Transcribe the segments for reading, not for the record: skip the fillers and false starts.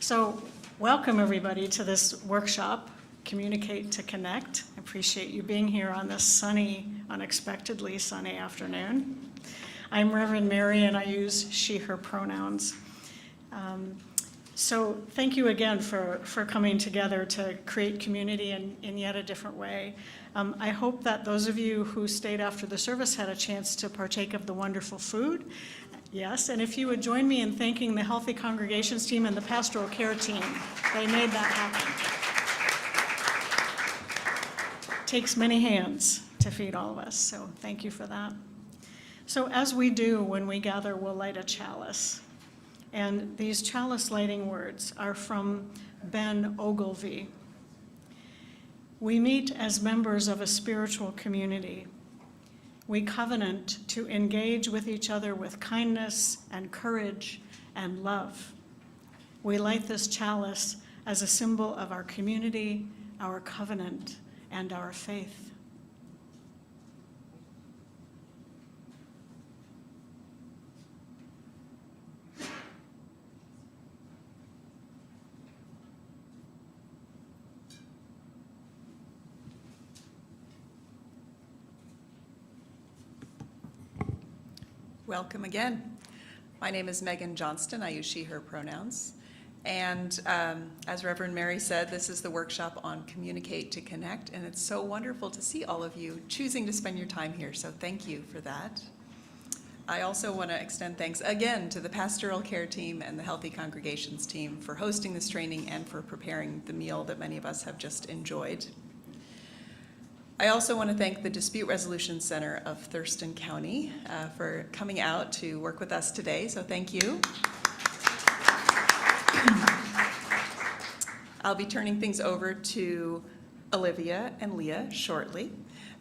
So welcome everybody to this workshop, Communicate to Connect. I appreciate you being here on this sunny, unexpectedly sunny afternoon. I'm Reverend Mary and I use she, her pronouns. So thank you again for coming together to create community in yet a different way. I hope that those of you who stayed after the service had a chance to partake of the wonderful food. Yes, and if you would join me in thanking the Healthy Congregations team and the Pastoral Care team. They made that happen. It takes many hands to feed all of us, so thank you for that. So as we do when we gather, we'll light a chalice. And these chalice lighting words are from Ben Ogilvy. We meet as members of a spiritual community. We covenant to engage with each other with kindness and courage and love. We light this chalice as a symbol of our community, our covenant, and our faith. Welcome again. My name is Megan Johnston. I use she, her pronouns. And as Reverend Mary said, this is the workshop on Communicate to Connect, and it's so wonderful to see all of you choosing to spend your time here, so thank you for that. I also want to extend thanks again to the Pastoral Care team and the Healthy Congregations team for hosting this training and for preparing the meal that many of us have just enjoyed. I also want to thank the Dispute Resolution Center of Thurston County for coming out to work with us today, so thank you. I'll be turning things over to Olivia and Leah shortly.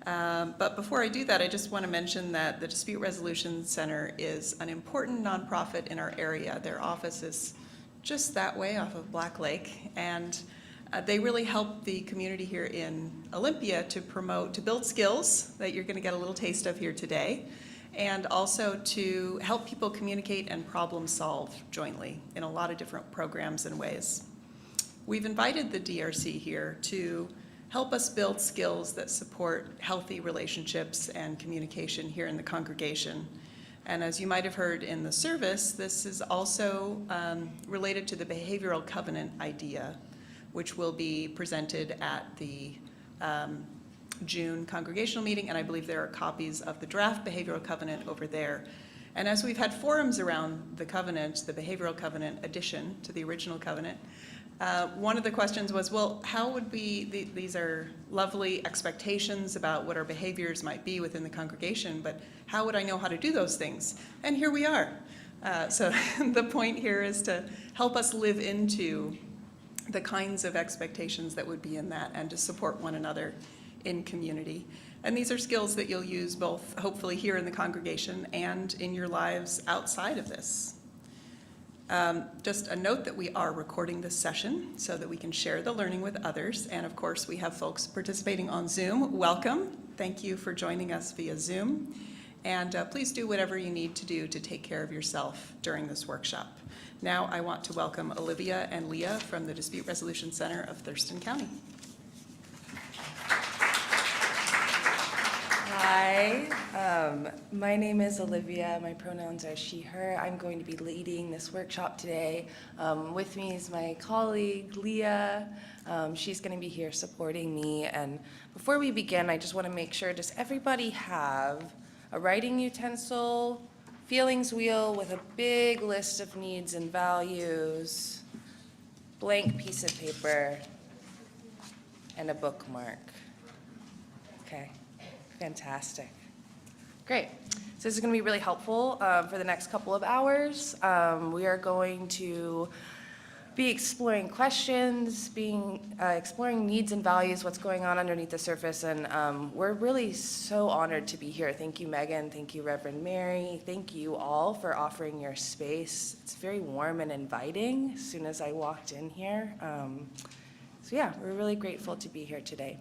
But before I do that, I just want to mention that the Dispute Resolution Center is an important nonprofit in our area. Their office is just that way off of Black Lake, and they really help the community here in Olympia to build skills that you're going to get a little taste of here today, and also to help people communicate and problem solve jointly in a lot of different programs and ways. We've invited the DRC here to help us build skills that support healthy relationships and communication here in the congregation. And as you might have heard in the service, this is also related to the behavioral covenant idea, which will be presented at the June congregational meeting, and I believe there are copies of the draft behavioral covenant over there. And as we've had forums around the covenant, the behavioral covenant addition to the original covenant, one of the questions was, well, how would these are lovely expectations about what our behaviors might be within the congregation, but how would I know how to do those things? And here we are. So the point here is to help us live into the kinds of expectations that would be in that and to support one another in community. And these are skills that you'll use both hopefully here in the congregation and in your lives outside of this. Just a note that we are recording this session so that we can share the learning with others. And of course, we have folks participating on Zoom. Welcome. Thank you for joining us via Zoom. And please do whatever you need to do to take care of yourself during this workshop. Now I want to welcome Olivia and Leah from the Dispute Resolution Center of Thurston County. Hi, my name is Olivia. My pronouns are she, her. I'm going to be leading this workshop today. With me is my colleague, Leah. She's going to be here supporting me. And before we begin, I just want to make sure, does everybody have a writing utensil, feelings wheel with a big list of needs and values, blank piece of paper, and a bookmark? Okay. Fantastic. Great. So this is going to be really helpful for the next couple of hours. We are going to be exploring questions, exploring needs and values, what's going on underneath the surface, and we're really so honored to be here. Thank you, Megan. Thank you, Reverend Mary. Thank you all for offering your space. It's very warm and inviting as soon as I walked in here. So yeah, we're really grateful to be here today.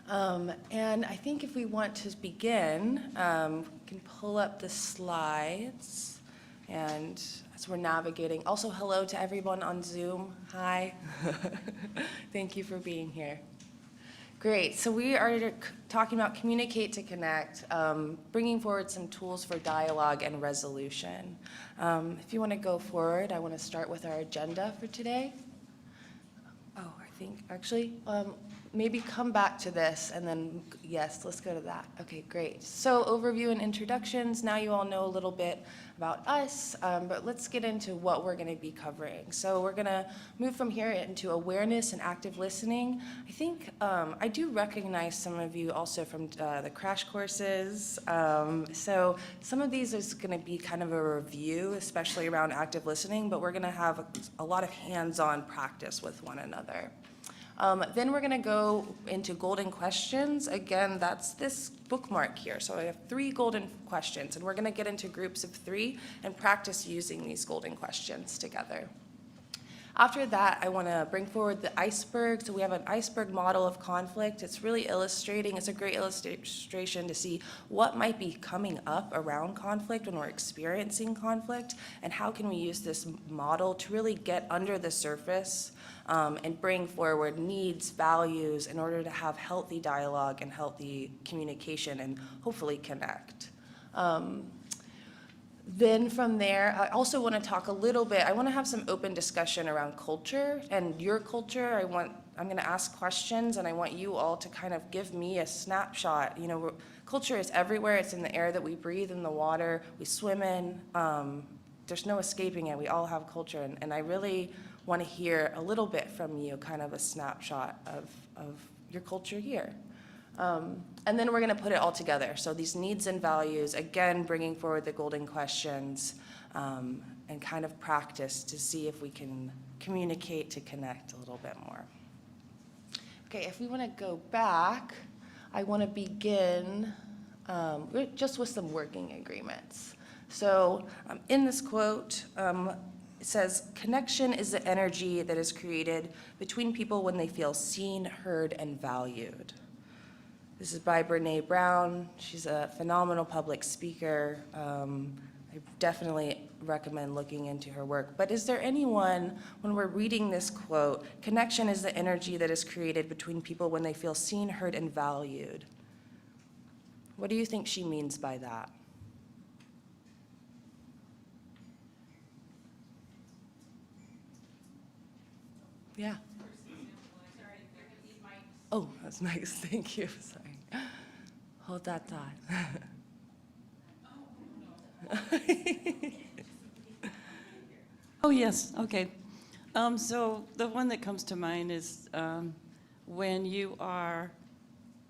And I think if we want to begin, we can pull up the slides, and as we're navigating. Also, hello to everyone on Zoom. Hi. Thank you for being here. Great. So we are talking about communicate to connect, bringing forward some tools for dialogue and resolution. If you want to go forward, I want to start with our agenda for today. Oh, I think actually, maybe come back to this and then, yes, let's go to that. Okay, great. So overview and introductions. Now you all know a little bit about us, but let's get into what we're going to be covering. So we're going to move from here into awareness and active listening. I think I do recognize some of you also from the crash courses. So some of these is going to be kind of a review, especially around active listening, but we're going to have a lot of hands-on practice with one another. Then we're going to go into golden questions. Again, that's this bookmark here. So I have 3 golden questions, and we're going to get into groups of 3 and practice using these golden questions together. After that, I want to bring forward the iceberg. So we have an iceberg model of conflict. It's really illustrating. It's a great illustration to see what might be coming up around conflict when we're experiencing conflict, and how can we use this model to really get under the surface and bring forward needs, values, in order to have healthy dialogue and healthy communication and hopefully connect. Then from there, I also want to talk a little bit, I want to have some open discussion around culture and your culture. I'm going to ask questions, and I want you all to kind of give me a snapshot. You know, culture is everywhere. It's in the air that we breathe, in the water we swim in. There's no escaping it. We all have culture, and I really want to hear a little bit from you, kind of a snapshot of your culture here. And then we're going to put it all together. So these needs and values, again, bringing forward the golden questions, and kind of practice to see if we can communicate to connect a little bit more. Okay, if we want to go back, I want to begin just with some working agreements. So in this quote, it says, "Connection is the energy that is created between people when they feel seen, heard, and valued." This is by Brene Brown. She's a phenomenal public speaker. I definitely recommend looking into her work. But is there anyone, when we're reading this quote, connection is the energy that is created between people when they feel seen, heard, and valued? What do you think she means by that? Yeah. Oh, that's nice. Thank you. Sorry. Hold that thought. Oh, yes, okay. So the one that comes to mind is when you are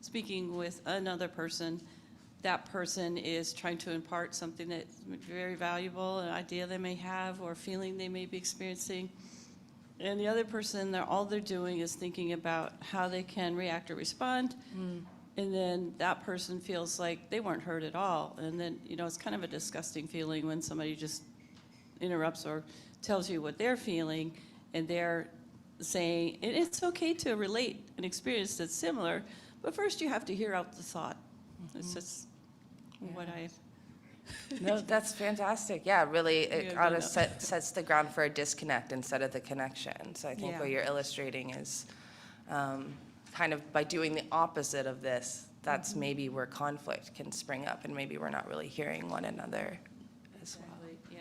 speaking with another person, that person is trying to impart something that's very valuable, an idea they may have or a feeling they may be experiencing. And the other person, all they're doing is thinking about how they can react or respond. And then that person feels like they weren't heard at all. And then, you know, it's kind of a disgusting feeling when somebody just interrupts or tells you what they're feeling, and they're saying, and it's okay to relate an experience that's similar, but first you have to hear out the thought. It's just what I... No, that's fantastic. Yeah, really, it Yeah, kind no, of sets the ground for a disconnect instead of the connection. So I think Yeah. what you're illustrating is kind of by doing the opposite of this, that's maybe where conflict can spring up, and maybe we're not really hearing one another as well. Yeah.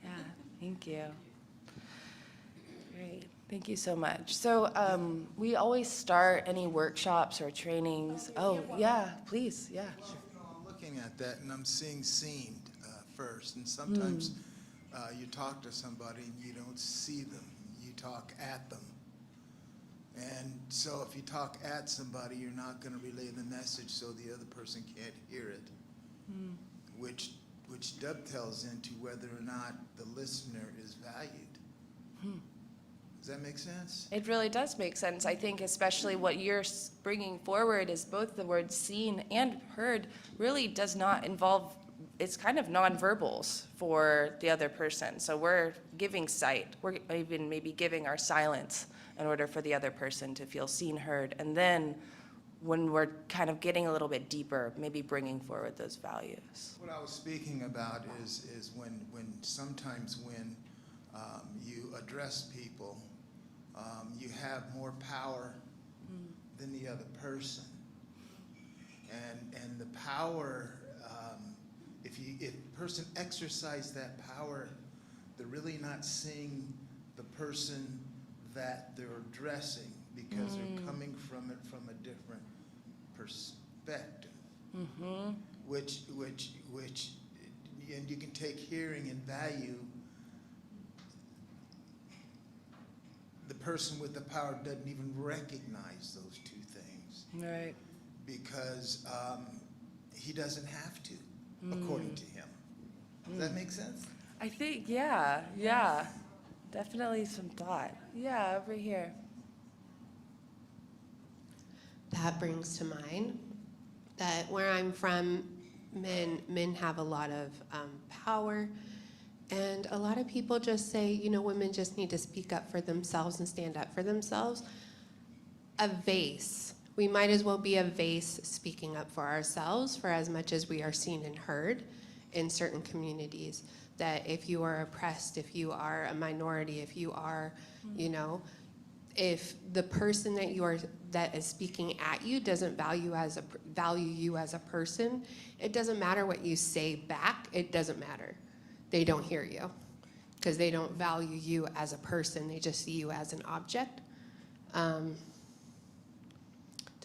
Yeah, thank you. Great, thank you so much. So we always start any workshops or trainings. Oh, yeah, please, yeah. Well, you know, I'm looking at that and I'm seeing seen first, and sometimes you talk to somebody and you don't see them, you talk at them. And so if you talk at somebody, you're not going to relay the message so the other person can't hear it, which dovetails into whether or not the listener is valued. Does that make sense? It really does make sense. I think especially what you're bringing forward is both the words seen and heard really does not involve, it's kind of nonverbals for the other person. So we're giving sight, we're even maybe giving our silence in order for the other person to feel seen, heard. And then when we're kind of getting a little bit deeper, maybe bringing forward those values. What I was speaking about is when sometimes when you address people, you have more power than the other person. And the power, if a person exercises that power, they're really not seeing the person that they're addressing, because they're coming from it from a different perspective. Which, and you can take hearing and value. The person with the power doesn't even recognize those two things. Right. Because he doesn't have to, according to him. Does that make sense? I think, yeah. Definitely some thought. Yeah, over here. That brings to mind that where I'm from, men have a lot of power, and a lot of people just say, you know, women just need to speak up for themselves and stand up for themselves. A vase. We might as well be a vase speaking up for ourselves for as much as we are seen and heard in certain communities. That if you are oppressed, if you are a minority, if you are, you know, if the person that is speaking at you doesn't value you as a person, it doesn't matter what you say back. It doesn't matter. They don't hear you because they don't value you as a person. They just see you as an object. Does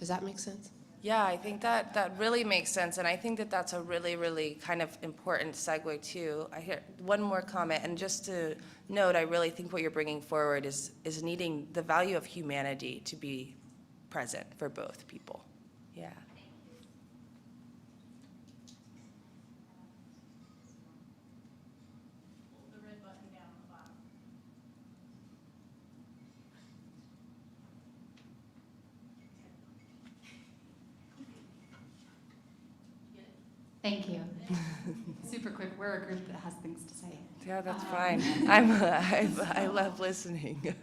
that make sense? Yeah, I think that really makes sense, and I think that that's a really, really kind of important segue too. I hear one more comment, and just to note, I really think what you're bringing forward is needing the value of humanity to be present for both people. Yeah. Thank you. Super quick, we're a group that has things to say. Yeah, that's fine. I love listening.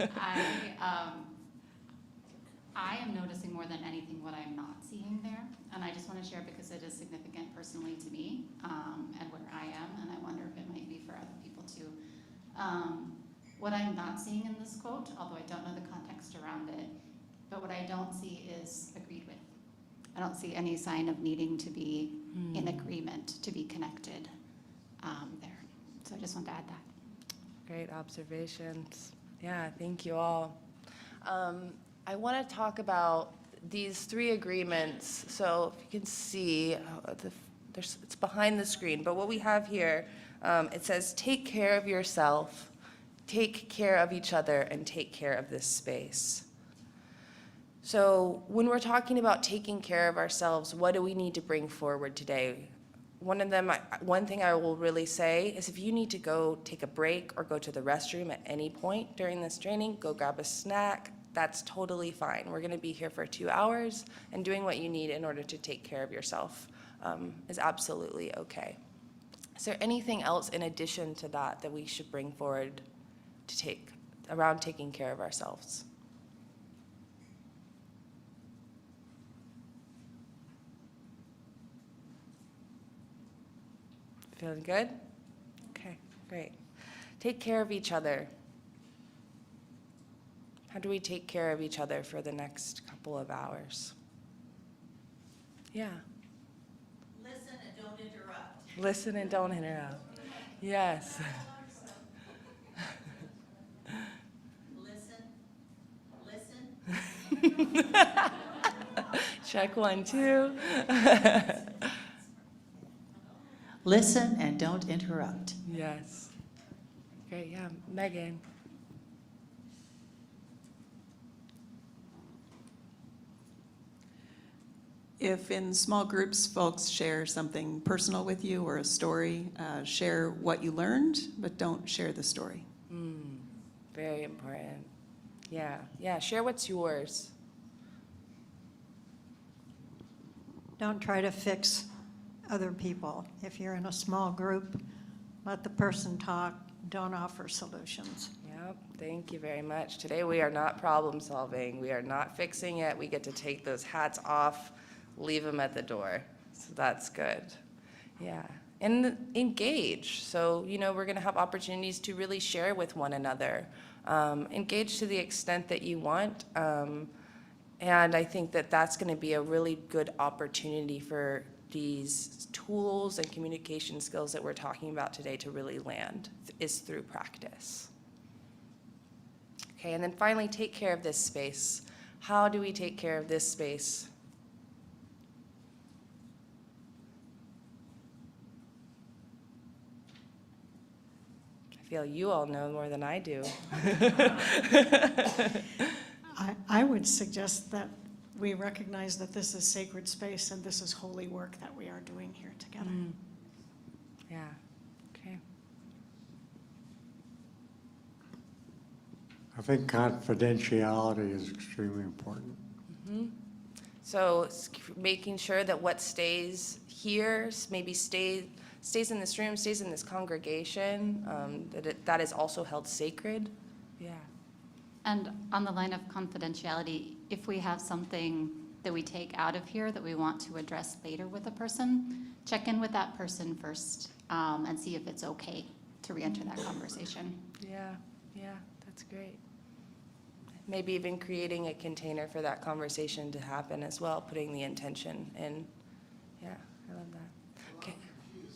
I am noticing more than anything what I'm not seeing there, and I just want to share because it is significant personally to me and where I am, and I wonder if it might be for other people too. What I'm not seeing in this quote, although I don't know the context around it, but what I don't see is agreed with. I don't see any sign of needing to be in agreement, to be connected there. So I just want to add that. Great observations. Yeah, thank you all. I want to talk about these 3 agreements. So if you can see, it's behind the screen, but what we have here, it says, take care of yourself, take care of each other, and take care of this space. So when we're talking about taking care of ourselves, what do we need to bring forward today? One thing I will really say is if you need to go take a break or go to the restroom at any point during this training, go grab a snack, that's totally fine. We're gonna be here for 2 hours, and doing what you need in order to take care of yourself is absolutely okay. Is there anything else in addition to that that we should bring forward to take around taking care of ourselves? Feeling good? Okay, great. Take care of each other. How do we take care of each other for the next couple of hours? Yeah. Listen and don't interrupt. Listen and don't interrupt. Yes. Listen. Check 1, 2. Listen and don't interrupt. Yes. Great, yeah. Megan. If in small groups, folks share something personal with you or a story, share what you learned, but don't share the story. Very important. Yeah, share what's yours. Don't try to fix other people. If you're in a small group, let the person talk. Don't offer solutions. Yep, thank you very much. Today we are not problem solving. We are not fixing it. We get to take those hats off, leave them at the door. So that's good. Yeah. and engage. So, we're going to have opportunities to really share with one another. Engage to the extent that you want. And I think that that's going to be a really good opportunity for these tools and communication skills that we're talking about today to really land, is through practice. Okay, and then finally, take care of this space. How do we take care of this space? I feel you all know more than I do. I would suggest that we recognize that this is sacred space and this is holy work that we are doing here together. Yeah, okay. I think confidentiality is extremely important. So making sure that what stays here, maybe stays in this room, stays in this congregation, that is also held sacred. Yeah. And on the line of confidentiality, if we have something that we take out of here that we want to address later with a person, check in with that person first and see if it's okay to re-enter that conversation. Yeah, that's great. Maybe even creating a container for that conversation to happen as well, putting the intention in. Yeah, I love that. Okay.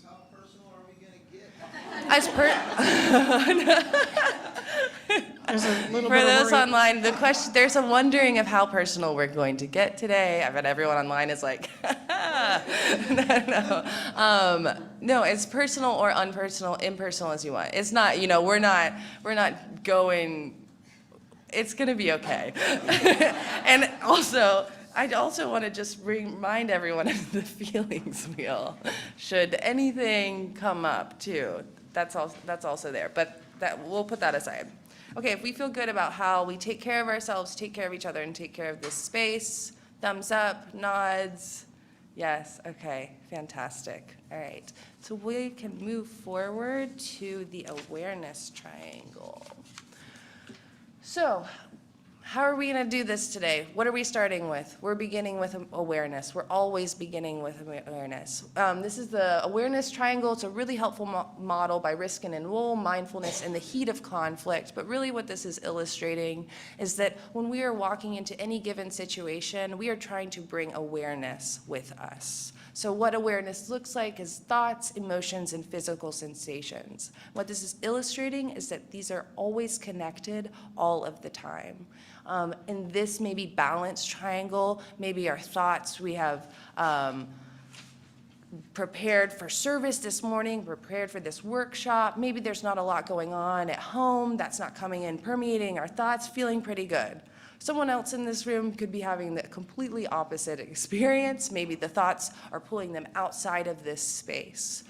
How personal are we gonna get? There's a little For bit of those worry. online, there's a wondering of how personal we're going to get today. I bet everyone online is like, no, it's personal or unpersonal, impersonal as you want. It's not, we're not going. It's gonna be okay. And also, I'd also want to just remind everyone of the feelings wheel. Should anything come up too, that's also there. But we'll put that aside. Okay, if we feel good about how we take care of ourselves, take care of each other, and take care of this space, thumbs up, nods. Yes, okay, fantastic. All right, so we can move forward to the awareness triangle. So, how are we going to do this today? What are we starting with? We're beginning with awareness. We're always beginning with awareness. This is the awareness triangle. It's a really helpful model by Riskin and Wool, mindfulness in the heat of conflict. But really what this is illustrating is that when we are walking into any given situation, we are trying to bring awareness with us. So what awareness looks like is thoughts, emotions, and physical sensations. What this is illustrating is that these are always connected all of the time. In this maybe balanced triangle, maybe our thoughts, we have prepared for service this morning, prepared for this workshop. Maybe there's not a lot going on at home. That's not coming in, permeating our thoughts, feeling pretty good. Someone else in this room could be having the completely opposite experience. Maybe the thoughts are pulling them outside of this space.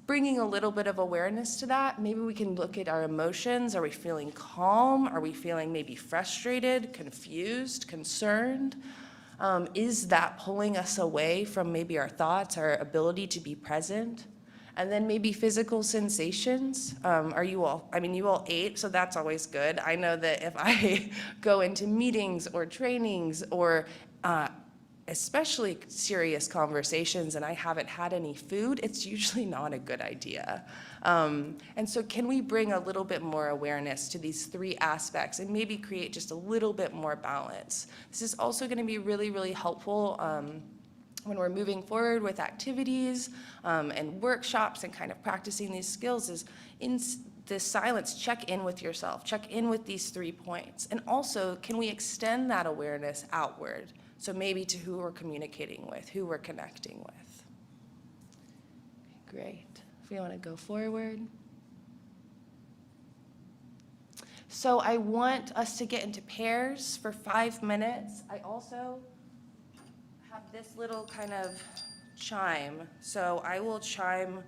Bringing a little bit of awareness to that, maybe we can look at our emotions. Are we feeling calm? Are we feeling maybe frustrated, confused, concerned? Is that pulling us away from maybe our thoughts, our ability to be present? And then maybe physical sensations. You all ate, so that's always good. I know that if I go into meetings or trainings or especially serious conversations and I haven't had any food, it's usually not a good idea. And so can we bring a little bit more awareness to these three aspects and maybe create just a little bit more balance? This is also going to be really, really helpful when we're moving forward with activities and workshops and kind of practicing these skills. Is in this silence, check in with yourself, check in with these 3 points. And also, can we extend that awareness outward? So maybe to who we're communicating with, who we're connecting with. Great. If we want to go forward. So I want us to get into pairs for 5 minutes. I also have this little kind of chime. So I will chime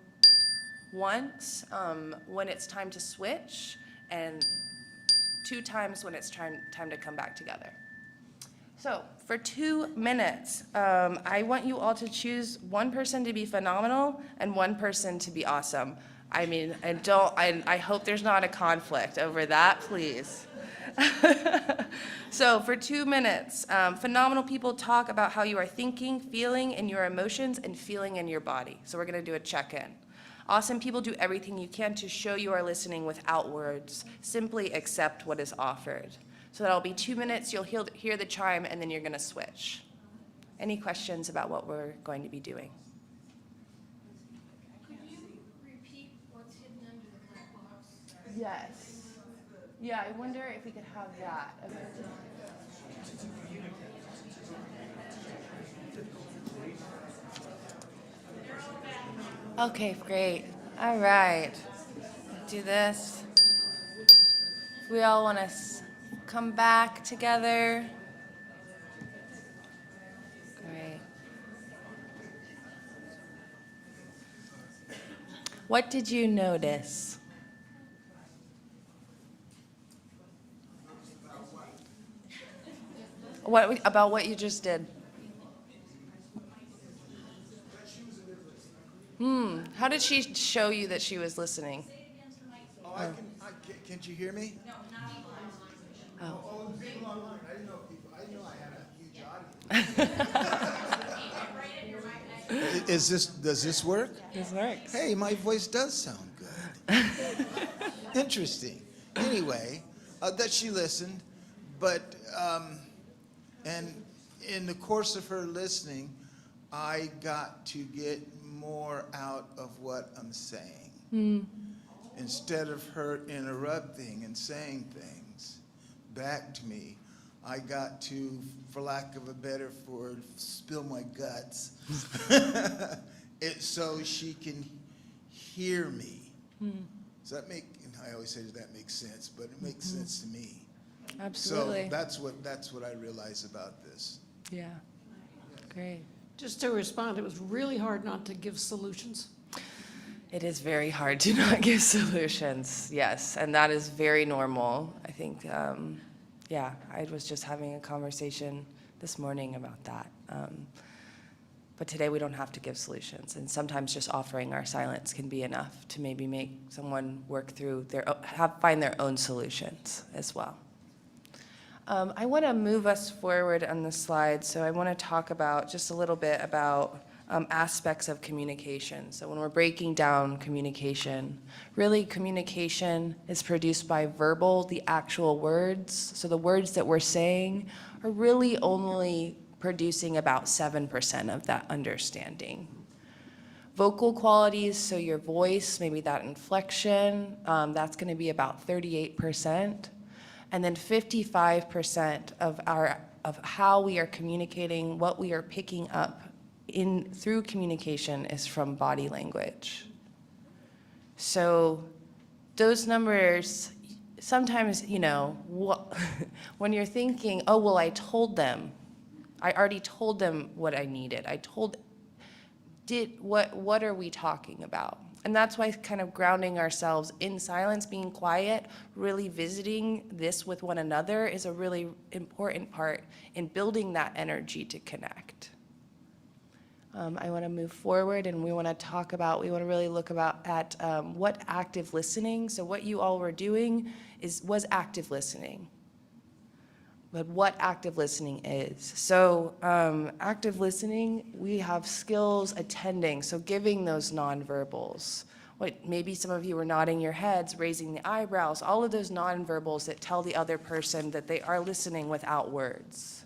once when it's time to switch, and 2 times when it's time to come back together. So for 2 minutes, I want you all to choose one person to be phenomenal and one person to be awesome. I hope there's not a conflict over that, please. So for 2 minutes, phenomenal people talk about how you are thinking, feeling in your emotions, and feeling in your body. So we're going to do a check-in. Awesome people do everything you can to show you are listening without words. Simply accept what is offered. So that'll be 2 minutes, you'll hear the chime, and then you're gonna switch. Any questions about what we're going to be doing? Could you repeat what's hidden under the black box? Yes. Yeah, I wonder if we could have that. Okay, great. All right. Do this. We all want to come back together. Great. What did you notice? About what you just did? How did she show you that she was listening? Oh, can't you hear me? Oh. Oh, the people online, I didn't know I had a huge audience. Does this work? This works. Hey, my voice does sound good. Interesting. Anyway, that she listened, but, and in the course of her listening, I got to get more out of what I'm saying. Instead of her interrupting and saying things back to me, I got to, for lack of a better word, spill my guts so she can hear me. Does that make, and I always say, does that make sense? But it makes sense to me. Absolutely. So that's what I realize about this. Yeah. Great. Just to respond, it was really hard not to give solutions. It is very hard to not give solutions, yes, and that is very normal. I think, yeah, I was just having a conversation this morning about that. But today we don't have to give solutions, and sometimes just offering our silence can be enough to maybe make someone work through find their own solutions as well. I want to move us forward on the slide, so I want to talk about just a little bit about aspects of communication. So when we're breaking down communication, really communication is produced by verbal, the actual words. So the words that we're saying are really only producing about 7% of that understanding. Vocal qualities, so your voice, maybe that inflection, that's going to be about 38%. And then 55% of how we are communicating, what we are picking up through communication is from body language. So those numbers, sometimes, when you're thinking, oh, well, I already told them what I needed. What are we talking about? And that's why kind of grounding ourselves in silence, being quiet, really visiting this with one another is a really important part in building that energy to connect. I want to move forward, and we want to really look at what active listening, so what you all were doing was active listening. But what active listening is. So active listening, we have skills attending, so giving those nonverbals. Maybe some of you are nodding your heads, raising the eyebrows, all of those nonverbals that tell the other person that they are listening without words.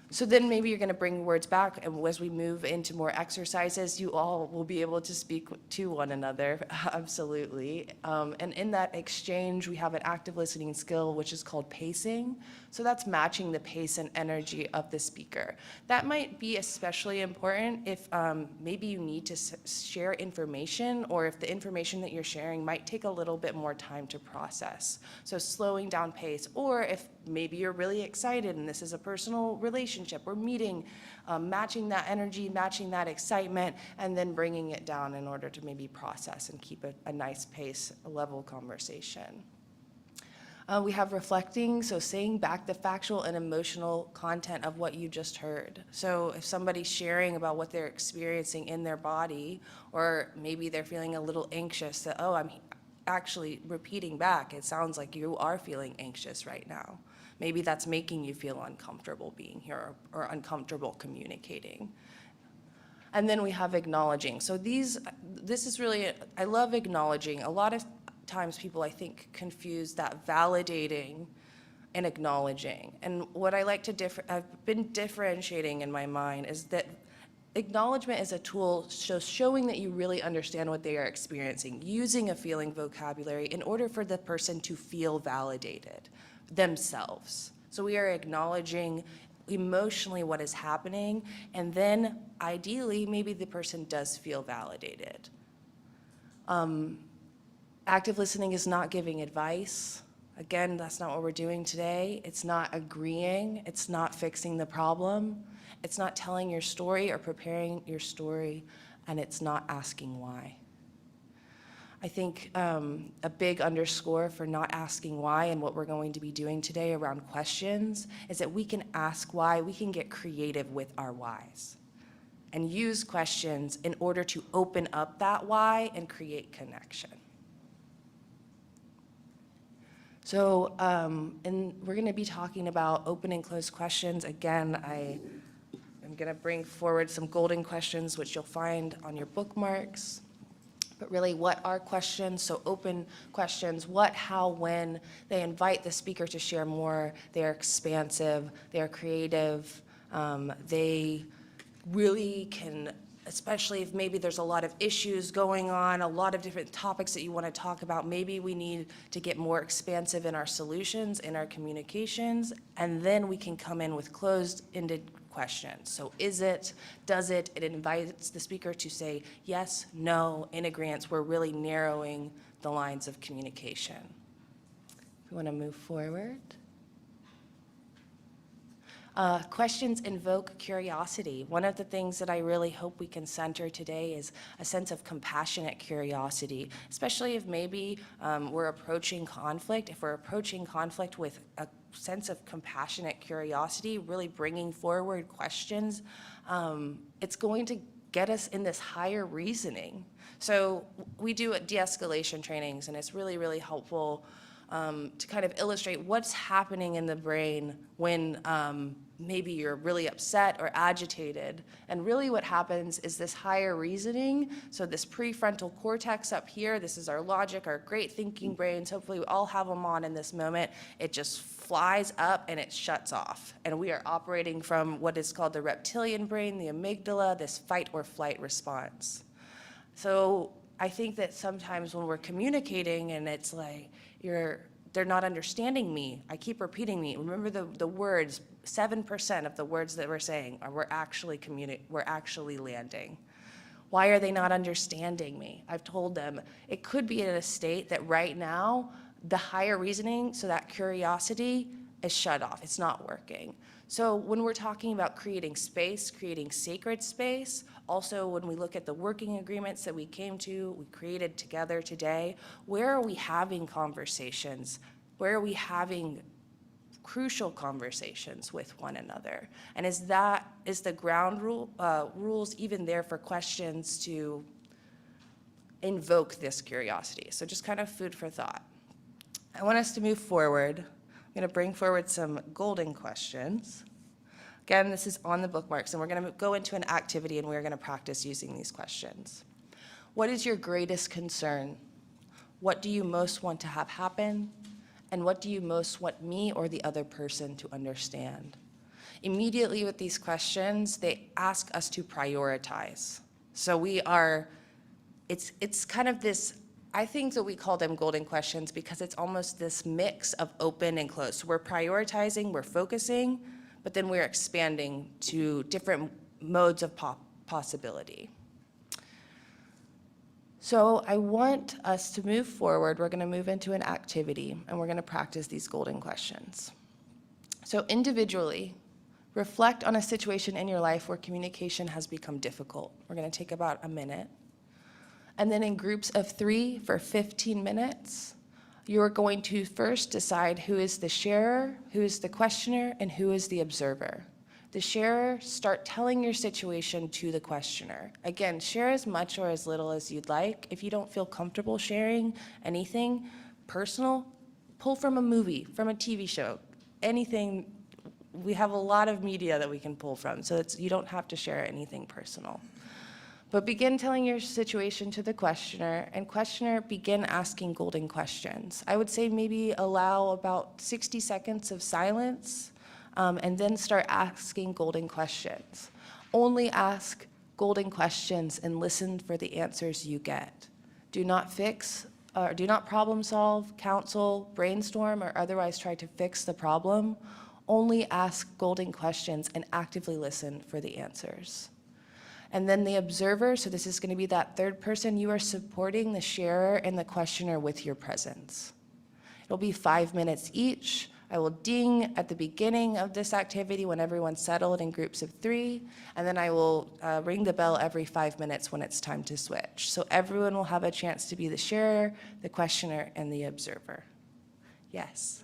So then maybe you're going to bring words back, and as we move into more exercises, you all will be able to speak to one another, absolutely. And in that exchange, we have an active listening skill, which is called pacing. So that's matching the pace and energy of the speaker. That might be especially important if maybe you need to share information, or if the information that you're sharing might take a little bit more time to process. So slowing down pace, or if maybe you're really excited and this is a personal relationship or meeting, matching that energy, matching that excitement, and then bringing it down in order to maybe process and keep a nice pace, a level conversation. We have reflecting, so saying back the factual and emotional content of what you just heard. So if somebody's sharing about what they're experiencing in their body, or maybe they're feeling a little anxious, that, oh, I'm actually repeating back, it sounds like you are feeling anxious right now. Maybe that's making you feel uncomfortable being here, or uncomfortable communicating. And then we have acknowledging. So this is really, I love acknowledging. A lot of times people, I think, confuse that validating and acknowledging. And what I like to I've been differentiating in my mind is that acknowledgement is a tool showing that you really understand what they are experiencing, using a feeling vocabulary in order for the person to feel validated themselves. So we are acknowledging emotionally what is happening, and then ideally, maybe the person does feel validated. Active listening is not giving advice. Again, that's not what we're doing today. It's not agreeing. It's not fixing the problem. It's not telling your story or preparing your story, and it's not asking why. I think a big underscore for not asking why and what we're going to be doing today around questions is that we can ask why, we can get creative with our whys and use questions in order to open up that why and create connection. So, and we're gonna be talking about open and closed questions. Again, I'm gonna bring forward some golden questions, which you'll find on your bookmarks. But really, what are questions? So open questions, what, how, when. They invite the speaker to share more. They're expansive, they're creative. They really can, especially if maybe there's a lot of issues going on, a lot of different topics that you want to talk about, maybe we need to get more expansive in our solutions, in our communications, and then we can come in with closed-ended questions. So is it, does it? It invites the speaker to say yes, no, in agreement. We're really narrowing the lines of communication. If we want to move forward. Questions invoke curiosity. One of the things that I really hope we can center today is a sense of compassionate curiosity, especially if maybe we're approaching conflict. If we're approaching conflict with a sense of compassionate curiosity, really bringing forward questions, it's going to get us in this higher reasoning. So we do de-escalation trainings, and it's really, really helpful to kind of illustrate what's happening in the brain when maybe you're really upset or agitated. And really what happens is this higher reasoning, so this prefrontal cortex up here, this is our logic, our great thinking brains, hopefully we all have them on in this moment, it just flies up and it shuts off. And we are operating from what is called the reptilian brain, the amygdala, this fight or flight response. So I think that sometimes when we're communicating and it's like, they're not understanding me. I keep repeating me. Remember the words, 7% of the words that we're saying we're actually landing. Why are they not understanding me? I've told them it could be in a state that right now, the higher reasoning, so that curiosity is shut off. It's not working. So when we're talking about creating space, creating sacred space, also when we look at the working agreements that we created together today, where are we having conversations? Where are we having crucial conversations with one another? And is the ground rules even there for questions to invoke this curiosity? So just kind of food for thought. I want us to move forward. I'm going to bring forward some golden questions. Again, this is on the bookmarks, and we're going to go into an activity, and we're going to practice using these questions. What is your greatest concern? What do you most want to have happen? And what do you most want me or the other person to understand? Immediately with these questions, they ask us to prioritize. So it's kind of this, I think that we call them golden questions because it's almost this mix of open and closed. So we're prioritizing, we're focusing, but then we're expanding to different modes of possibility. So I want us to move forward. We're going to move into an activity, and we're going to practice these golden questions. So individually, reflect on a situation in your life where communication has become difficult. We're going to take about a minute. And then in groups of 3 for 15 minutes, you're going to first decide who is the sharer, who is the questioner, and who is the observer. The sharer, start telling your situation to the questioner. Again, share as much or as little as you'd like. If you don't feel comfortable sharing anything personal, pull from a movie, from a TV show, anything. We have a lot of media that we can pull from, so you don't have to share anything personal. But begin telling your situation to the questioner, and questioner, begin asking golden questions. I would say maybe allow about 60 seconds of silence, and then start asking golden questions. Only ask golden questions and listen for the answers you get. Do not fix, or do not problem solve, counsel, brainstorm, or otherwise try to fix the problem. Only ask golden questions and actively listen for the answers. And then the observer, so this is going to be that third person, you are supporting the sharer and the questioner with your presence. It'll be 5 minutes each. I will ding at the beginning of this activity when everyone's settled in groups of 3, and then I will ring the bell every 5 minutes when it's time to switch. So everyone will have a chance to be the sharer, the questioner, and the observer. Yes.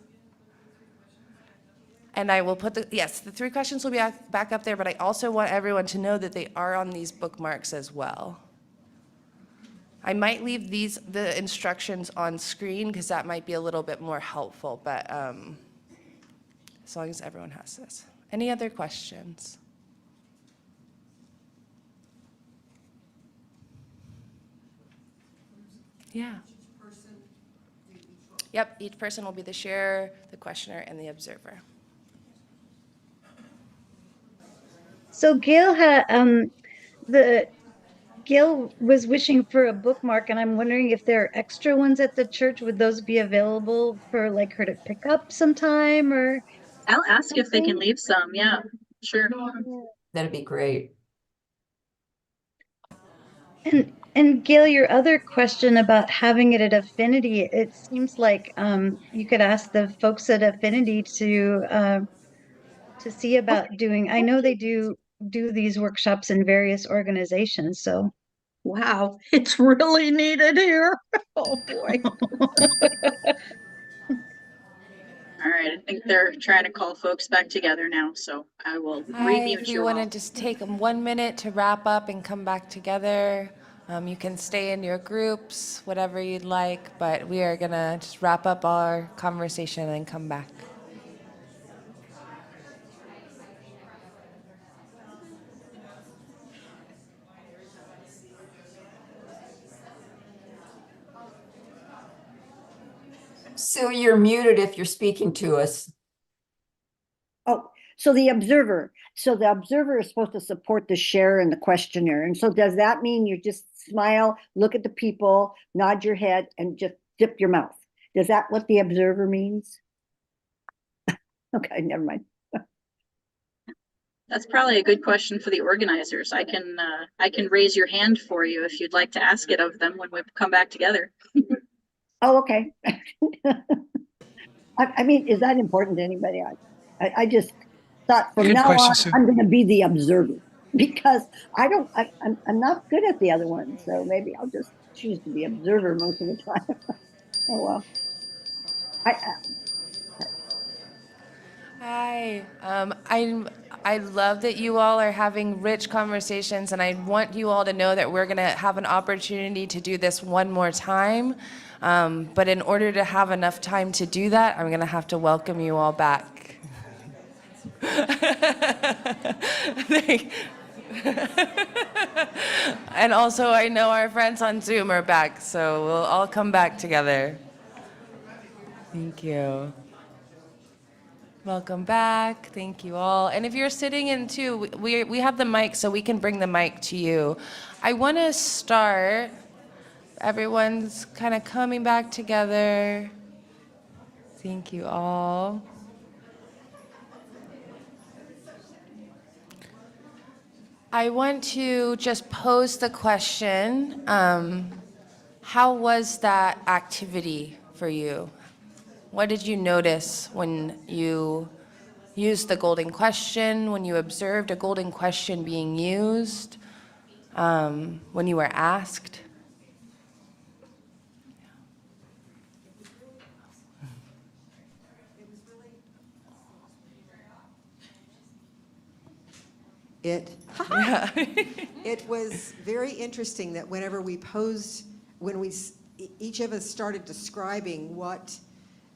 And I will put the 3 questions will be back up there, but I also want everyone to know that they are on these bookmarks as well. I might leave the instructions on screen because that might be a little bit more helpful, but as long as everyone has this. Any other questions? Yeah. Yep, each person will be the sharer, the questioner, and the observer. So Gail was wishing for a bookmark, and I'm wondering if there are extra ones at the church. Would those be available for like her to pick up sometime, or? I'll ask if they can leave some. Yeah, sure. That'd be great. And Gail, your other question about having it at Affinity, it seems like you could ask the folks at Affinity to see about doing. I know they do these workshops in various organizations, so. Wow, it's really needed here. Oh boy. All right, I think they're trying to call folks back together now, so I will remute If you you all. want to just take 1 minute to wrap up and come back together, you can stay in your groups, whatever you'd like, but we are going to just wrap up our conversation and come back. Sue, you're muted if you're speaking to us. Oh, so the observer is supposed to support the sharer and the questioner. And so does that mean you just smile, look at the people, nod your head, and just dip your mouth? Is that what the observer means? Okay, never mind. That's probably a good question for the organizers. I can raise your hand for you if you'd like to ask it of them when we come back together. Oh, okay. I mean, is that important to anybody? I just thought from now on, I'm going to be the observer because I'm not good at the other one. So maybe I'll just choose to be observer most of the time. Oh, well. Hi, I love that you all are having rich conversations, and I want you all to know that we're going to have an opportunity to do this one more time. But in order to have enough time to do that, I'm going to have to welcome you all back. And also, I know our friends on Zoom are back, so we'll all come back together. Thank you. Welcome back. Thank you all. And if you're sitting in too, we have the mic, so we can bring the mic to you. I want to start. Everyone's kind of coming back together. Thank you all. I want to just pose the question, how was that activity for you? What did you notice when you used the golden question, when you observed a golden question being used, when you were asked? It was very interesting that whenever we posed, each of us started describing what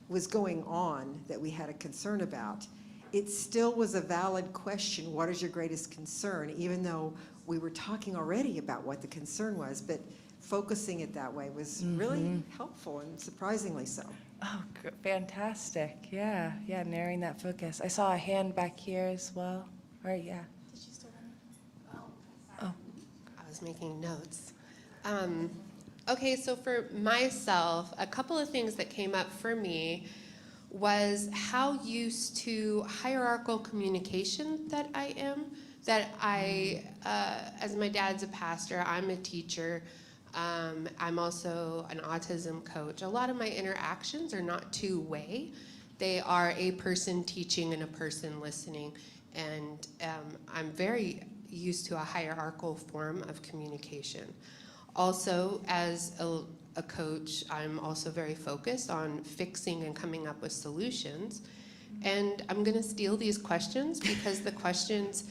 was going on that we had a concern about, it still was a valid question, what is your greatest concern, even though we were talking already about what the concern was, but focusing it that way was really helpful and surprisingly so. Oh, fantastic. Yeah, narrowing that focus. I saw a hand back here as well. Or yeah. Did you still want I was making notes. Okay, so for myself, a couple of things that came up for me was how used to hierarchical communication that I am. That I, as my dad's a pastor, I'm a teacher. I'm also an autism coach. A lot of my interactions are not two-way. They are a person teaching and a person listening. And I'm very used to a hierarchical form of communication. Also, as a coach, I'm also very focused on fixing and coming up with solutions. And I'm going to steal these questions because the questions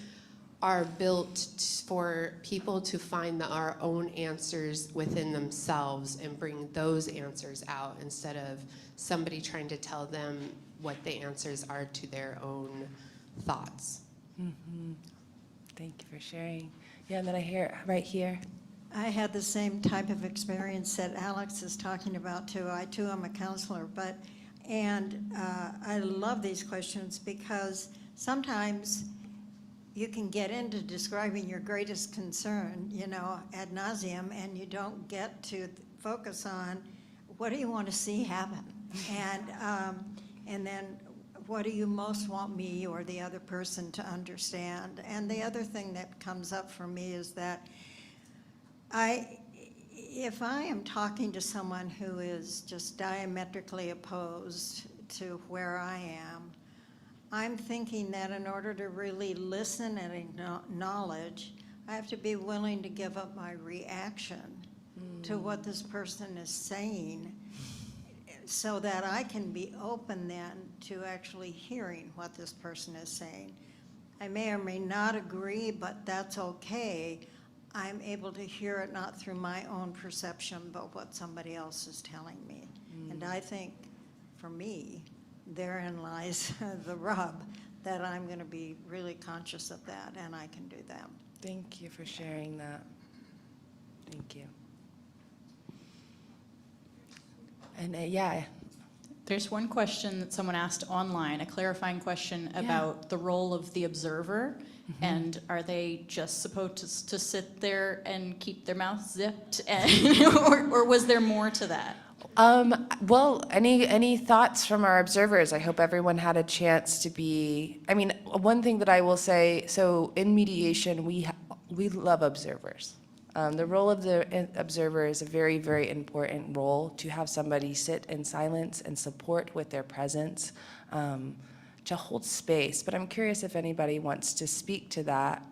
are built for people to find our own answers within themselves and bring those answers out instead of somebody trying to tell them what the answers are to their own thoughts. Thank you for sharing. Yeah, and then I hear right here. I had the same type of experience that Alex is talking about too. I too am a counselor, and I love these questions because sometimes you can get into describing your greatest concern, ad nauseum, and you don't get to focus on what do you want to see happen, and then what do you most want me or the other person to understand. And the other thing that comes up for me is that if I am talking to someone who is just diametrically opposed to where I am, I'm thinking that in order to really listen and acknowledge, I have to be willing to give up my reaction to what this person is saying so that I can be open then to actually hearing what this person is saying. I may or may not agree, but that's okay. I'm able to hear it not through my own perception, but what somebody else is telling me. And I think, for me, therein lies the rub, that I'm going to be really conscious of that, and I can do that. Thank you for sharing that. Thank you. And yeah. There's one question that someone asked online, a clarifying question about the role of the observer. And are they just supposed to sit there and keep their mouth zipped, or was there more to that? Well, any thoughts from our observers? I hope everyone had a chance to be. I mean, one thing that I will say. So in mediation, we love observers. The role of the observer is a very, very important role, to have somebody sit in silence and support with their presence, to hold space. But I'm curious if anybody wants to speak to that.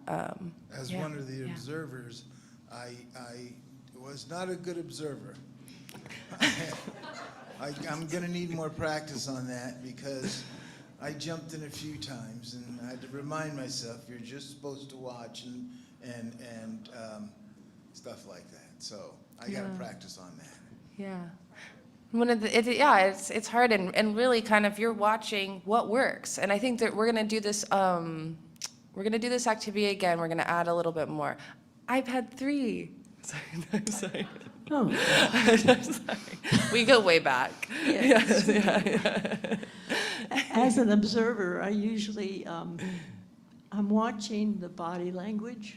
As one of the observers, I was not a good observer. I'm going to need more practice on that because I jumped in a few times and I had to remind myself you're just supposed to watch and stuff like that. So I got to practice on that. Yeah. It's hard and really kind of you're watching what works. And I think that we're going to do this activity again. We're going to add a little bit more. I've had 3. Sorry. Oh. I'm sorry. We go way back. Yes. Yeah. As an observer, I usually, I'm watching the body language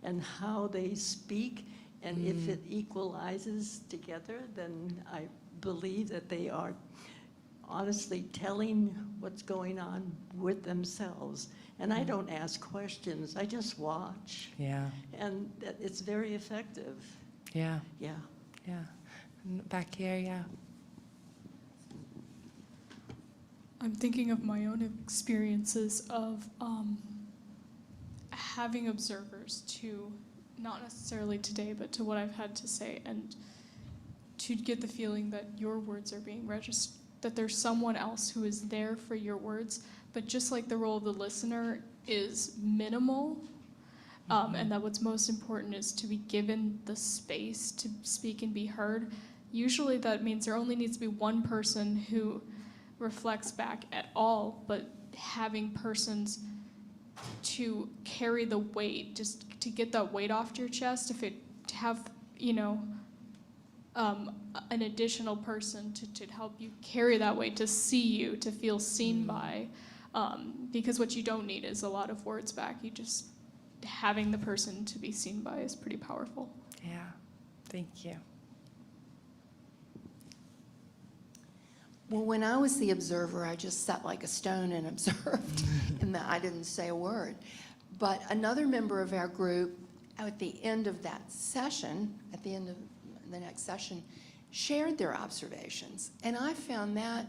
and how they speak, and if it equalizes together, then I believe that they are honestly telling what's going on with themselves. And I don't ask questions, I just watch. Yeah. And it's very effective. Yeah. Yeah. Yeah. Back here, yeah. I'm thinking of my own experiences of having observers to, not necessarily today, but to what I've had to say, and to get the feeling that your words are being registered, that there's someone else who is there for your words, but just like the role of the listener is minimal, and that what's most important is to be given the space to speak and be heard. Usually that means there only needs to be one person who reflects back at all, but having persons to carry the weight, just to get that weight off your chest, to have, you know, an additional person to help you carry that weight, to see you, to feel seen by, because what you don't need is a lot of words back. You just, having the person to be seen by is pretty powerful. Yeah, thank you. Well, when I was the observer, I just sat like a stone and observed, and that I didn't say a word. But another member of our group, at the end of that session, at the end of the next session, shared their observations, and I found that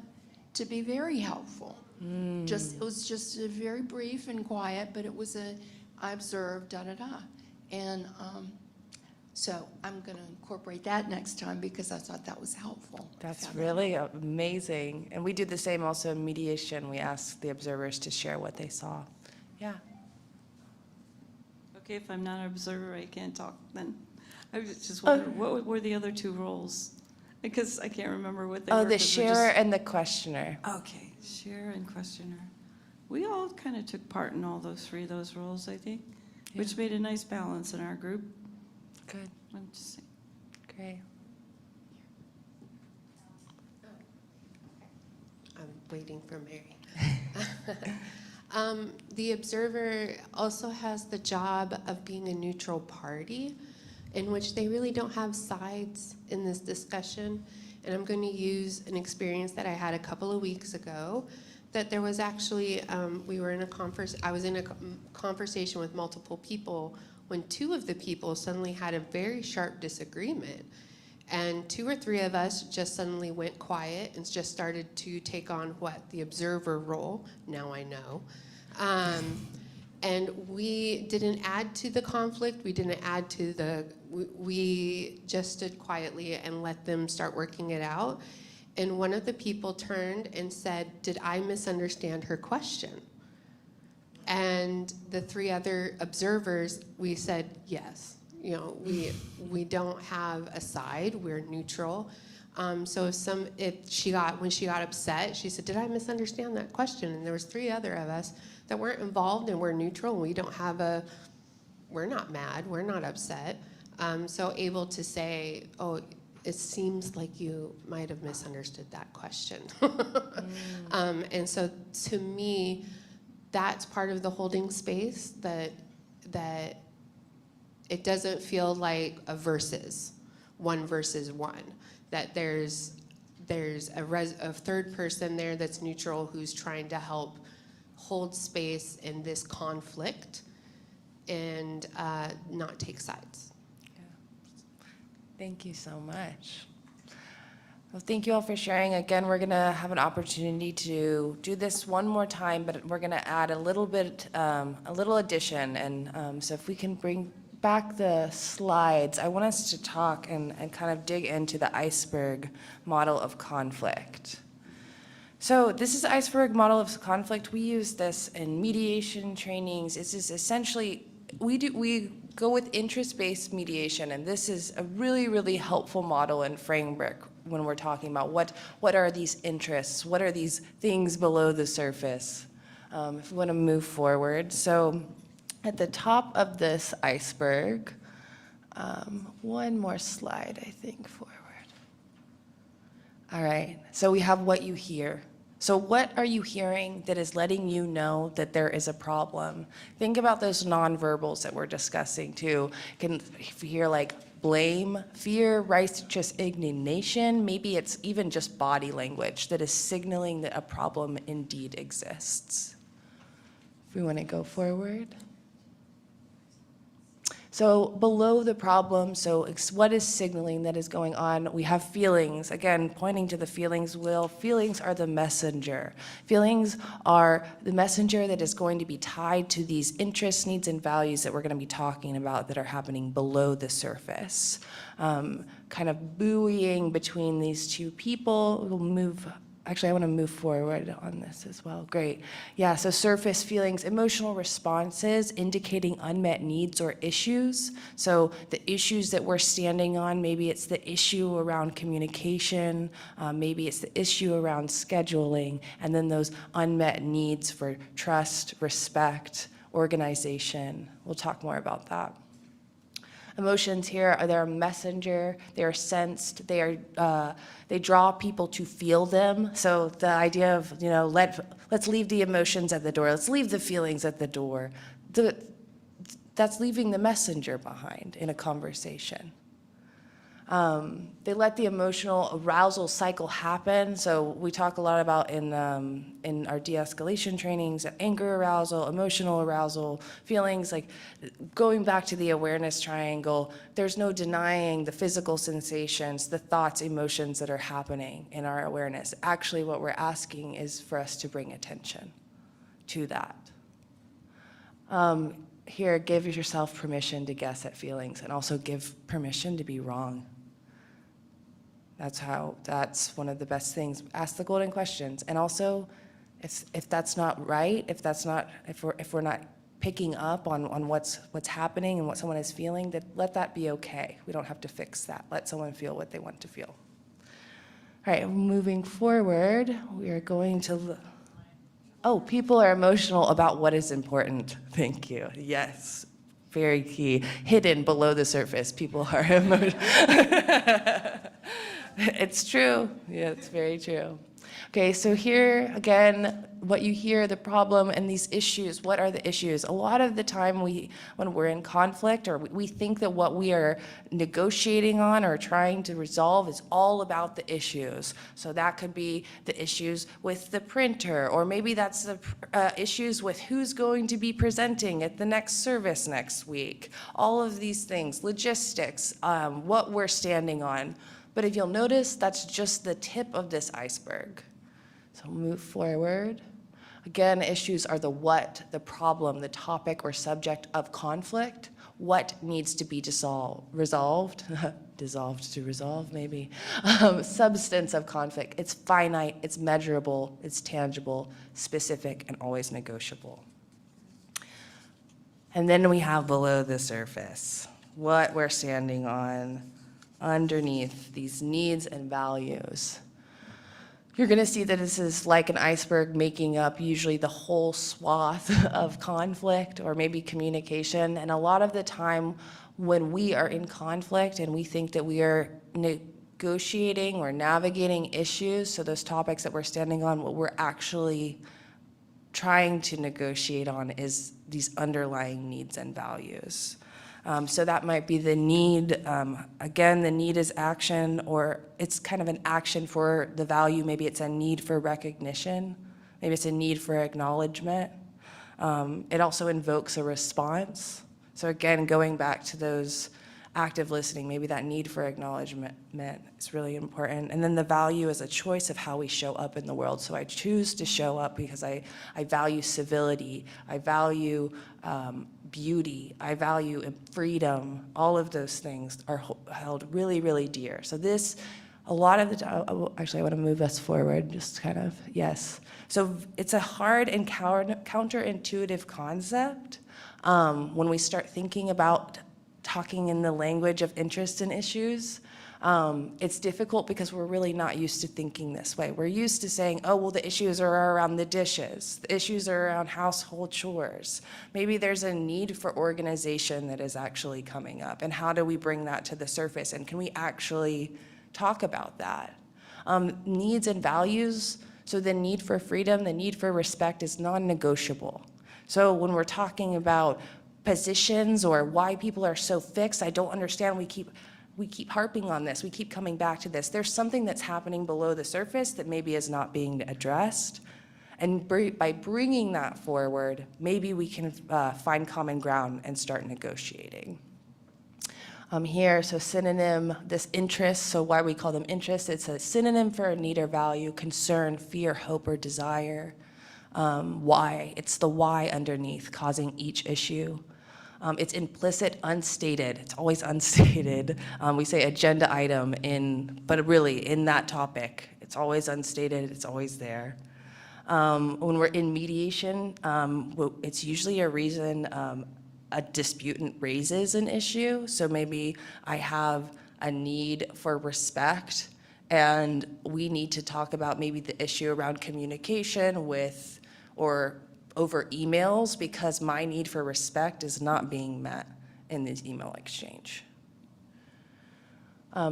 to be very helpful. It was just a very brief and quiet, but it was I observed, and so I'm going to incorporate that next time because I thought that was helpful. That's really amazing. And we do the same also in mediation. We ask the observers to share what they saw. Yeah. Okay, if I'm not an observer, I can't talk then. I was just wondering, what were the other two roles? Because I can't remember what they were. Oh, the sharer and the questioner. Okay, sharer and questioner. We all kind of took part in all those roles, I think, which made a nice balance in our group. Good. I'm just saying. Great. I'm waiting for Mary. The observer also has the job of being a neutral party, in which they really don't have sides in this discussion. And I'm going to use an experience that I had a couple of weeks ago, that there was actually, we were in a I was in a conversation with multiple people when two of the people suddenly had a very sharp disagreement. And two or three of us just suddenly went quiet and just started to take on the observer role, now I know. And we didn't add to the conflict, we didn't add to we just stood quietly and let them start working it out. And one of the people turned and said, "Did I misunderstand her question?" And the three other observers, we said, yes. You know, we don't have a side, we're neutral. So when she got upset, she said, "Did I misunderstand that question?" And there was three other of us that weren't involved and we're neutral, and we don't have we're not mad, we're not upset. So able to say, "Oh, it seems like you might have misunderstood that question." And so to me, that's part of the holding space, that it doesn't feel like a one versus one, that there's a third person there that's neutral, who's trying to help hold space in this conflict and not take sides. Thank you so much. Well, thank you all for sharing. Again, we're going to have an opportunity to do this one more time, but we're going to add a little addition. And so if we can bring back the slides, I want us to talk and kind of dig into the iceberg model of conflict. So this is the iceberg model of conflict. We use this in mediation trainings. This is essentially, we go with interest-based mediation, and this is a really, really helpful model and framework when we're talking about what are these interests, what are these things below the surface. If we want to move forward. So at the top of this iceberg, one more slide, I think, forward. All right, so we have what you hear. So what are you hearing that is letting you know that there is a problem? Think about those nonverbals that we're discussing too. Can hear like blame, fear, righteous indignation. Maybe it's even just body language that is signaling that a problem indeed exists. If we want to go forward. So below the problem, so what is signaling that is going on? We have feelings. Again, pointing to the feelings wheel. Feelings are the messenger. Feelings are the messenger that is going to be tied to these interests, needs, and values that we're going to be talking about that are happening below the surface. Kind of buoying between these two people. We'll move. Actually, I want to move forward on this as well. Great. Yeah, so surface feelings, emotional responses indicating unmet needs or issues. So the issues that we're standing on, maybe it's the issue around communication, maybe it's the issue around scheduling, and then those unmet needs for trust, respect, organization. We'll talk more about that. Emotions here are they're a messenger, they are sensed, they draw people to feel them. So the idea of, let's leave the emotions at the door, let's leave the feelings at the door. That's leaving the messenger behind in a conversation. They let the emotional arousal cycle happen. So we talk a lot about in our de-escalation trainings, anger arousal, emotional arousal, feelings, like going back to the awareness triangle, there's no denying the physical sensations, the thoughts, emotions that are happening in our awareness. Actually, what we're asking is for us to bring attention to that. Here, give yourself permission to guess at feelings and also give permission to be wrong. That's one of the best things. Ask the golden questions. And also, if that's not right, if we're not picking up on what's happening and what someone is feeling, then let that be okay. We don't have to fix that. Let someone feel what they want to feel. All right, moving forward, we are going to people are emotional about what is important. Thank you. Yes, very key. Hidden below the surface, people are emotional. It's true. Yeah, it's very true. Okay, so here again, what you hear, the problem and these issues, what are the issues? A lot of the time when we're in conflict or we think that what we are negotiating on or trying to resolve is all about the issues. So that could be the issues with the printer, or maybe that's the issues with who's going to be presenting at the next service next week. All of these things, logistics, what we're standing on. But if you'll notice, that's just the tip of this iceberg. So move forward. Again, issues are the what, the problem, the topic or subject of conflict. What needs to be resolved? Dissolved to resolve, maybe. Substance of conflict. It's finite, it's measurable, it's tangible, specific, and always negotiable. And then we have below the surface, what we're standing on. Underneath these needs and values. You're going to see that this is like an iceberg making up usually the whole swath of conflict or maybe communication. And a lot of the time when we are in conflict and we think that we are negotiating or navigating issues, so those topics that we're standing on, what we're actually trying to negotiate on is these underlying needs and values. So that might be the need. Again, the need is action, or it's kind of an action for the value. Maybe it's a need for recognition. Maybe it's a need for acknowledgement. It also invokes a response. So again, going back to those active listening, maybe that need for acknowledgement is really important. And then the value is a choice of how we show up in the world. So I choose to show up because I value civility, I value beauty, I value freedom. All of those things are held really, really dear. So this, a lot of the time, actually I want to move us forward, just kind of, yes. So it's a hard and counterintuitive concept when we start thinking about talking in the language of interest and issues. It's difficult because we're really not used to thinking this way. We're used to saying, oh, well, the issues are around the dishes. The issues are around household chores. Maybe there's a need for organization that is actually coming up. And how do we bring that to the surface? And can we actually talk about that? Needs and values. So the need for freedom, the need for respect is non-negotiable. So when we're talking about positions or why people are so fixed, I don't understand, we keep harping on this, we keep coming back to this. There's something that's happening below the surface that maybe is not being addressed. And by bringing that forward, maybe we can find common ground and start negotiating. Here, so synonym, this interest, so why we call them interests, it's a synonym for a need or value, concern, fear, hope, or desire. Why, it's the why underneath causing each issue. It's implicit, unstated. It's always unstated. We say agenda item but really in that topic, it's always unstated. It's always there. When we're in mediation, it's usually a reason a disputant raises an issue. So maybe I have a need for respect, and we need to talk about maybe the issue around communication or over emails because my need for respect is not being met in this email exchange.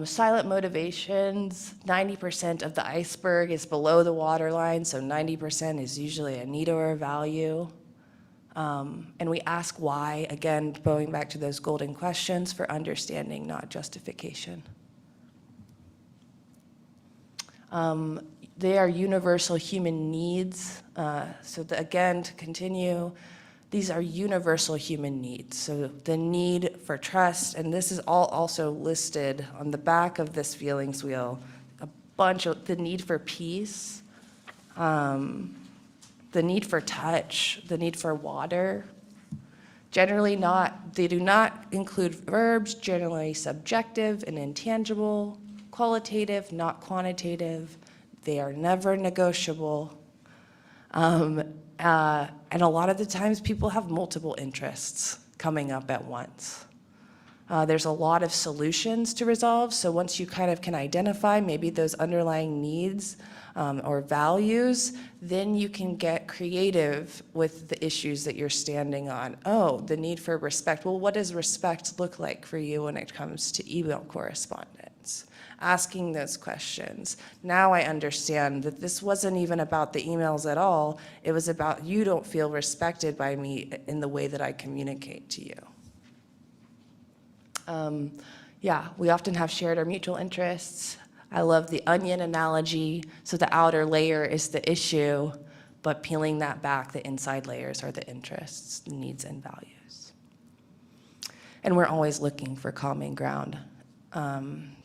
Silent motivations, 90% of the iceberg is below the waterline, so 90% is usually a need or a value. And we ask why, again, going back to those golden questions for understanding, not justification. They are universal human needs. Again, to continue, these are universal human needs. So the need for trust, and this is all also listed on the back of this feelings wheel, a bunch of the need for peace, the need for touch, the need for water. Generally they do not include verbs, generally subjective and intangible, qualitative, not quantitative. They are never negotiable. And a lot of the times people have multiple interests coming up at once. There's a lot of solutions to resolve, so once you kind of can identify maybe those underlying needs or values, then you can get creative with the issues that you're standing on. Oh, the need for respect. Well, what does respect look like for you when it comes to email correspondence? Asking those questions. Now I understand that this wasn't even about the emails at all. It was about you don't feel respected by me in the way that I communicate to you. Yeah, we often have shared or mutual interests. I love the onion analogy. So the outer layer is the issue, but peeling that back, the inside layers are the interests, the needs, and values. And we're always looking for common ground.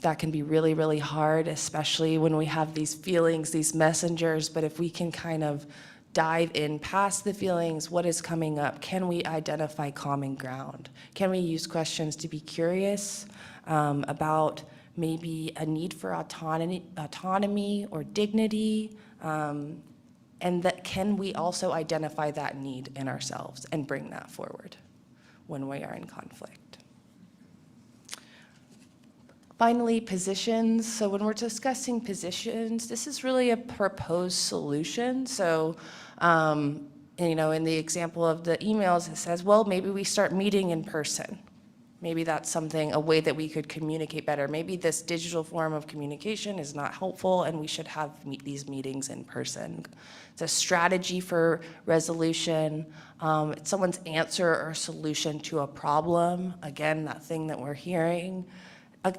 That can be really, really hard, especially when we have these feelings, these messengers, but if we can kind of dive in past the feelings, what is coming up? Can we identify common ground? Can we use questions to be curious about maybe a need for autonomy or dignity? And that can we also identify that need in ourselves and bring that forward when we are in conflict? Finally, positions. So when we're discussing positions, this is really a proposed solution. So, you know, in the example of the emails, it says, well, maybe we start meeting in person. Maybe that's something, a way that we could communicate better. Maybe this digital form of communication is not helpful and we should have these meetings in person. It's a strategy for resolution. It's someone's answer or solution to a problem. Again, that thing that we're hearing.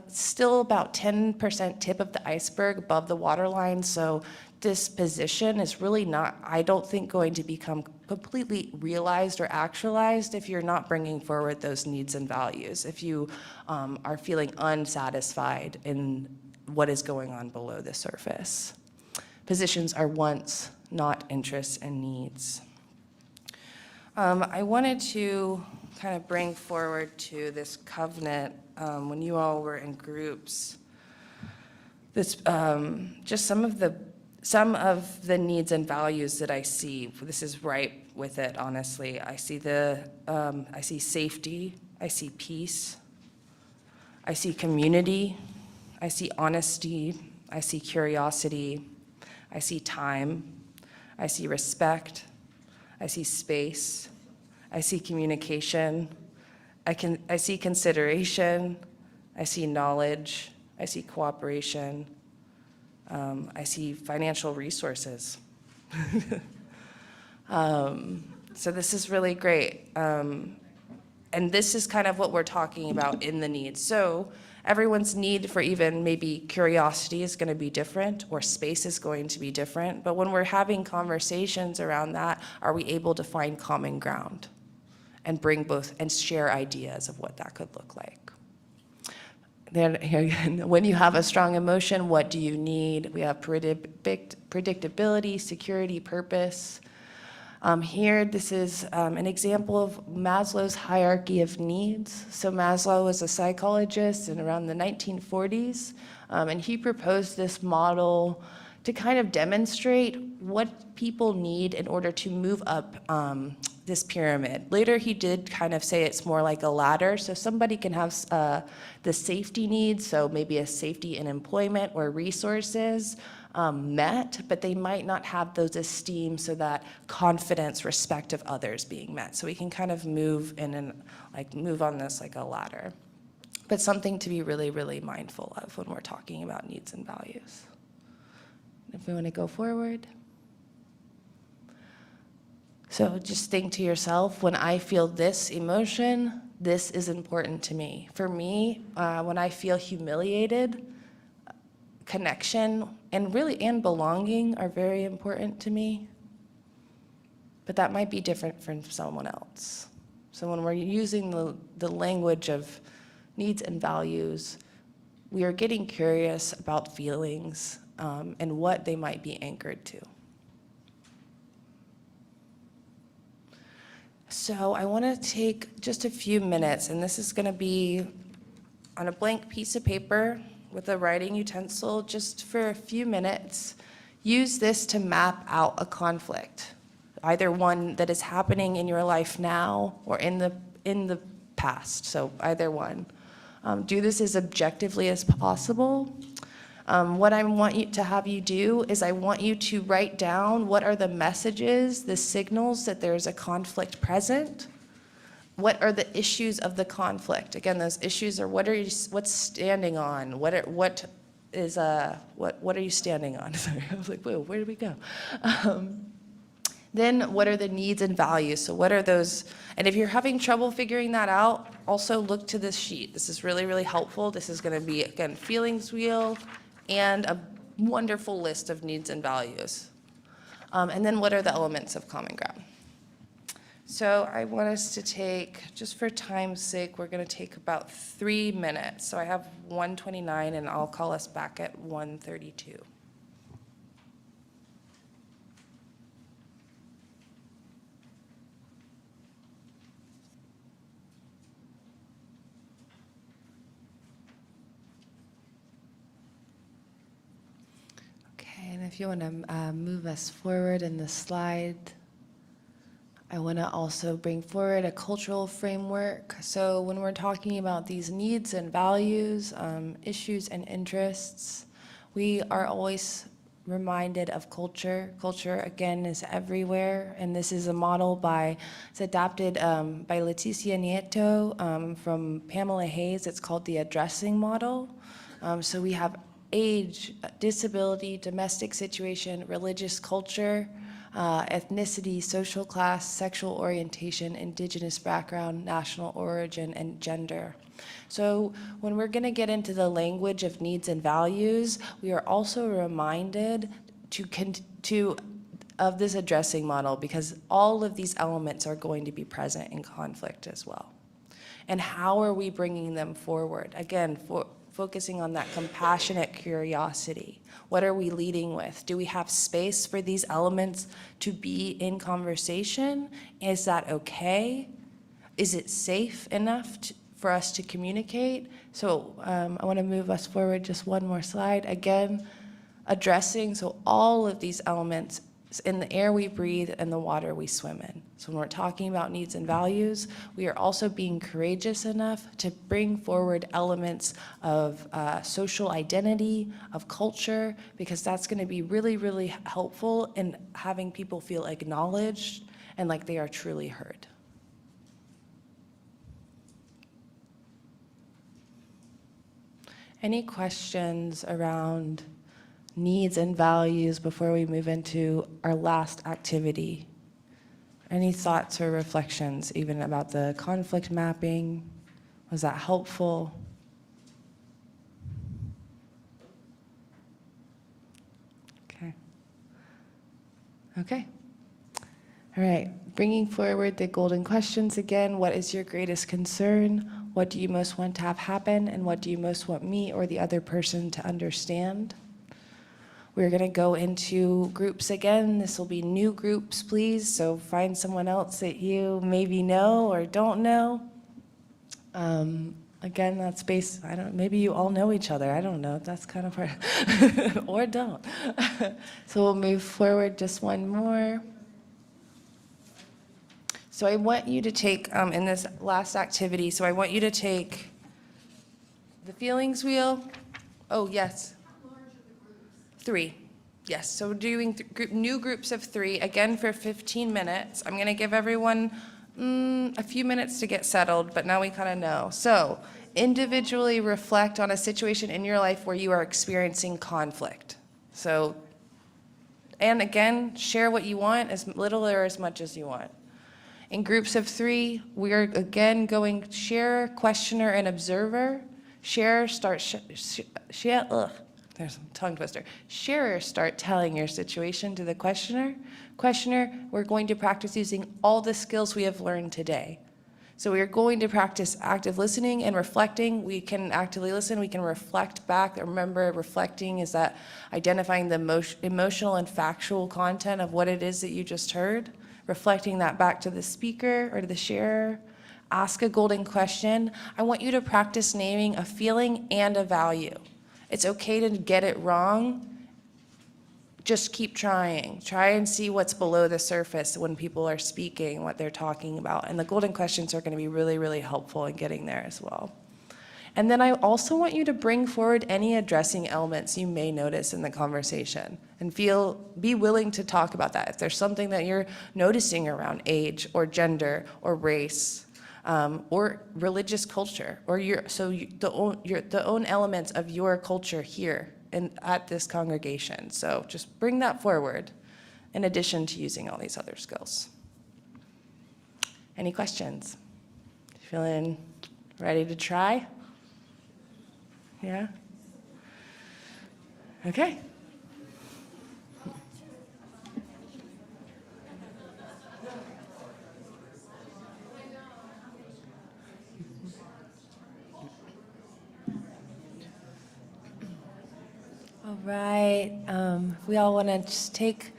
Still about 10% tip of the iceberg above the waterline, so this position is really not, I don't think, going to become completely realized or actualized if you're not bringing forward those needs and values, if you are feeling unsatisfied in what is going on below the surface. Positions are wants, not interests and needs. I wanted to kind of bring forward to this covenant when you all were in groups, this just some of the needs and values that I see. This is right with it, honestly. I see safety, I see peace, I see community, I see honesty, I see curiosity, I see time, I see respect, I see space, I see communication, I see consideration, I see knowledge, I see cooperation, I see financial resources. So this is really great. And this is kind of what we're talking about in the needs. So everyone's need for even maybe curiosity is going to be different, or space is going to be different. But when we're having conversations around that, are we able to find common ground and bring both and share ideas of what that could look like? Then here again, when you have a strong emotion, what do you need? We have predictability, security, purpose. Here, this is an example of Maslow's hierarchy of needs. So Maslow was a psychologist in around the 1940s, and he proposed this model to kind of demonstrate what people need in order to move up this pyramid. Later, he did kind of say it's more like a ladder. So somebody can have the safety needs, so maybe a safety in employment or resources met, but they might not have those esteem, so that confidence, respect of others being met. So we can kind of move in and move on this like a ladder. but something to be really, really mindful of when we're talking about needs and values. If we want to go forward. So just think to yourself, when I feel this emotion, this is important to me. For me, when I feel humiliated, connection and belonging are very important to me. But that might be different from someone else. So when we're using the language of needs and values, we are getting curious about feelings and what they might be anchored to. So I want to take just a few minutes, and this is going to be on a blank piece of paper with a writing utensil, just for a few minutes. Use this to map out a conflict, either one that is happening in your life now or in the past, so either one. Do this as objectively as possible. What I want you to have you do is I want you to write down what are the messages, the signals that there's a conflict present. What are the issues of the conflict? Again, those issues are what's standing on? What are you standing on? Sorry, I was like, whoa, where did we go? Then what are the needs and values? So what are those? And if you're having trouble figuring that out, also look to this sheet. This is really, really helpful. This is going to be, again, feelings wheel and a wonderful list of needs and values. And then what are the elements of common ground? So I want us to take, just for time's sake, we're going to take about 3 minutes. So I have 1:29, and I'll call us back at 1:32. And if you want to move us forward in the slide, I want to also bring forward a cultural framework. So when we're talking about these needs and values, issues and interests, we are always reminded of culture. Culture, again, is everywhere, and this is a model it's adapted by Leticia Nieto from Pamela Hayes. It's called the addressing model. So we have age, disability, domestic situation, religious culture, ethnicity, social class, sexual orientation, indigenous background, national origin, and gender. So when we're going to get into the language of needs and values, we are also reminded of this addressing model, because all of these elements are going to be present in conflict as well. And how are we bringing them forward? Again, focusing on that compassionate curiosity. What are we leading with? Do we have space for these elements to be in conversation? Is that okay? Is it safe enough for us to communicate? So I want to move us forward just one more slide. Again, addressing, so all of these elements in the air we breathe and the water we swim in. So when we're talking about needs and values, we are also being courageous enough to bring forward elements of social identity, of culture, because that's going to be really, really helpful in having people feel acknowledged and like they are truly heard. Any questions around needs and values before we move into our last activity? Any thoughts or reflections even about the conflict mapping? Was that helpful? Okay. All right, bringing forward the golden questions again. What is your greatest concern? What do you most want to have happen? And what do you most want me or the other person to understand? We're going to go into groups again. This will be new groups, please. So find someone else that you maybe know or don't know. Again, that's based, maybe you all know each other. I don't know. That's kind of hard. Or don't. So we'll move forward just one more. So I want you to take, in this last activity, so I want you to take the feelings wheel. Oh, yes. 3. Yes, so we're doing new groups of 3, again for 15 minutes. I'm going to give everyone a few minutes to get settled, but now we kind of know. So, individually reflect on a situation in your life where you are experiencing conflict. So, and again, share what you want, as little or as much as you want. In groups of 3, we are again going share, questioner, and observer. Share, start, share, there's a tongue twister. Sharer, start telling your situation to the questioner. Questioner, we're going to practice using all the skills we have learned today. So we are going to practice active listening and reflecting. We can actively listen, we can reflect back. Remember, reflecting is that identifying the emotional and factual content of what it is that you just heard, reflecting that back to the speaker or to the sharer. Ask a golden question. I want you to practice naming a feeling and a value. It's okay to get it wrong. Just keep trying. Try and see what's below the surface when people are speaking, what they're talking about. And the golden questions are going to be really, really helpful in getting there as well. And then I also want you to bring forward any addressing elements you may notice in the conversation and be willing to talk about that. If there's something that you're noticing around age or gender or race, or religious culture, or the own elements of your culture here at this congregation. So just bring that forward in addition to using all these other skills. Any questions? Feeling ready to try? Yeah? Okay. All right, we all want to just take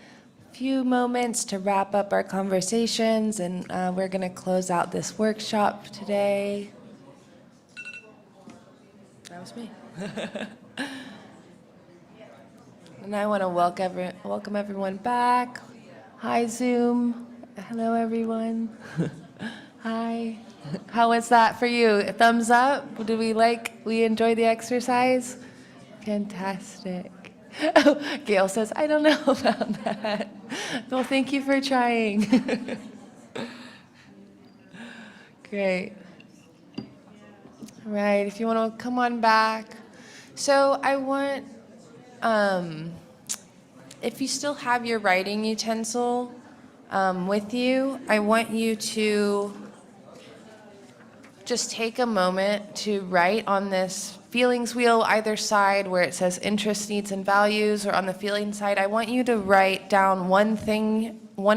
a few moments to wrap up our conversations, and we're going to close out this workshop today. That was me. And I want to welcome everyone back. Hi, Zoom. Hello, everyone. Hi. How was that for you? A thumbs up? We enjoyed the exercise? Fantastic. Oh, Gail says, I don't know about that. Well, thank you for trying. Great. All right, if you want to come on back. So I want, if you still have your writing utensil with you, I want you to just take a moment to write on this feelings wheel either side where it says interests, needs, and values, or on the feeling side. I want you to write down one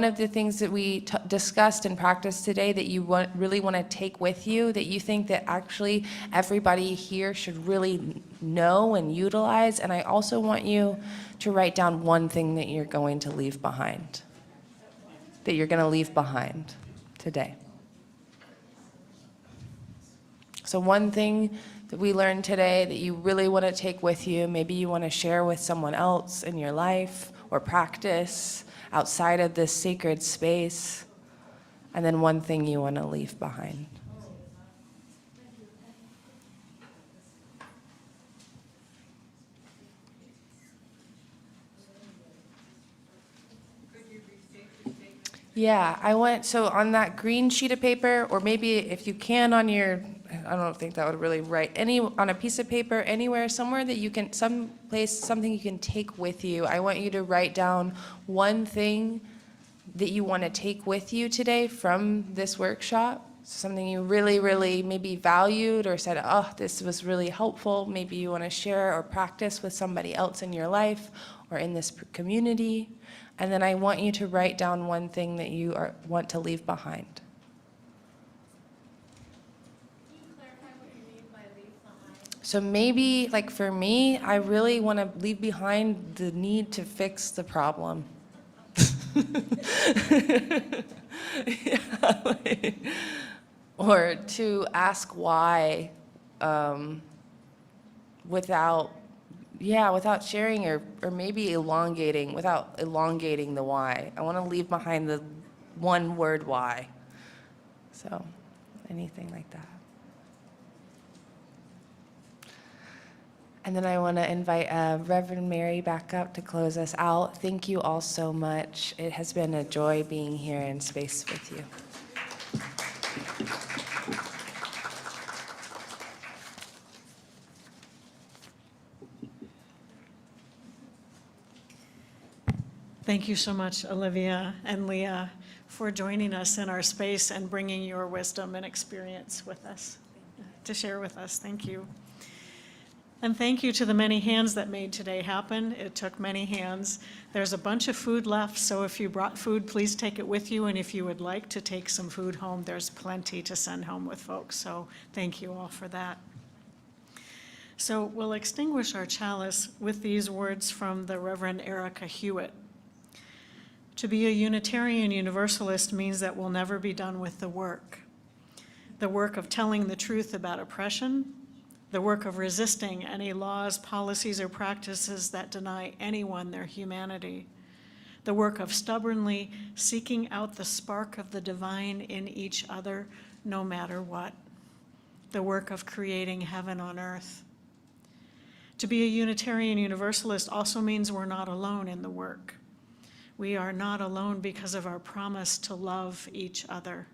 of the things that we discussed and practiced today that you really want to take with you, that you think that actually everybody here should really know and utilize. And I also want you to write down one thing that you're going to leave behind, today. So one thing that we learned today that you really want to take with you, maybe you want to share with someone else in your life or practice outside of this sacred space, and then one thing you want to leave behind. Yeah, so on that green sheet of paper, or maybe if you can on your, I don't think that would really write, on a piece of paper, anywhere, somewhere that you can, something you can take with you. I want you to write down one thing that you want to take with you today from this workshop, something you really, really maybe valued or said, oh, this was really helpful. Maybe you want to share or practice with somebody else in your life or in this community. And then I want you to write down one thing that you want to leave behind. Can you clarify what you mean by leave behind? So maybe, like for me, I really want to leave behind the need to fix the problem. Or to ask why without sharing or maybe without elongating the why. I want to leave behind the one word why. So anything like that. And then I want to invite Reverend Mary back up to close us out. Thank you all so much. It has been a joy being here in space with you. Thank you so much, Olivia and Leah, for joining us in our space and bringing your wisdom and experience with us, to share with us. Thank you. And thank you to the many hands that made today happen. It took many hands. There's a bunch of food left, so if you brought food, please take it with you. And if you would like to take some food home, there's plenty to send home with folks. So thank you all for that. So we'll extinguish our chalice with these words from the Reverend Erica Hewitt. To be a Unitarian Universalist means that we'll never be done with the work of telling the truth about oppression, the work of resisting any laws, policies, or practices that deny anyone their humanity, the work of stubbornly seeking out the spark of the divine in each other, no matter what, the work of creating heaven on earth. To be a Unitarian Universalist also means we're not alone in the work. We are not alone because of our promise to love each other.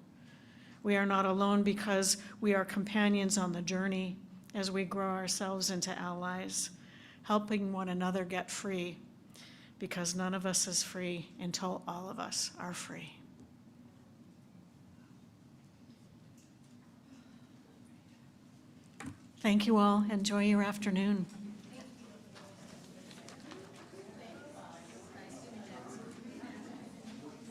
We are not alone because we are companions on the journey as we grow ourselves into allies, helping one another get free, because none of us is free until all of us are free. Thank you all. Enjoy your afternoon.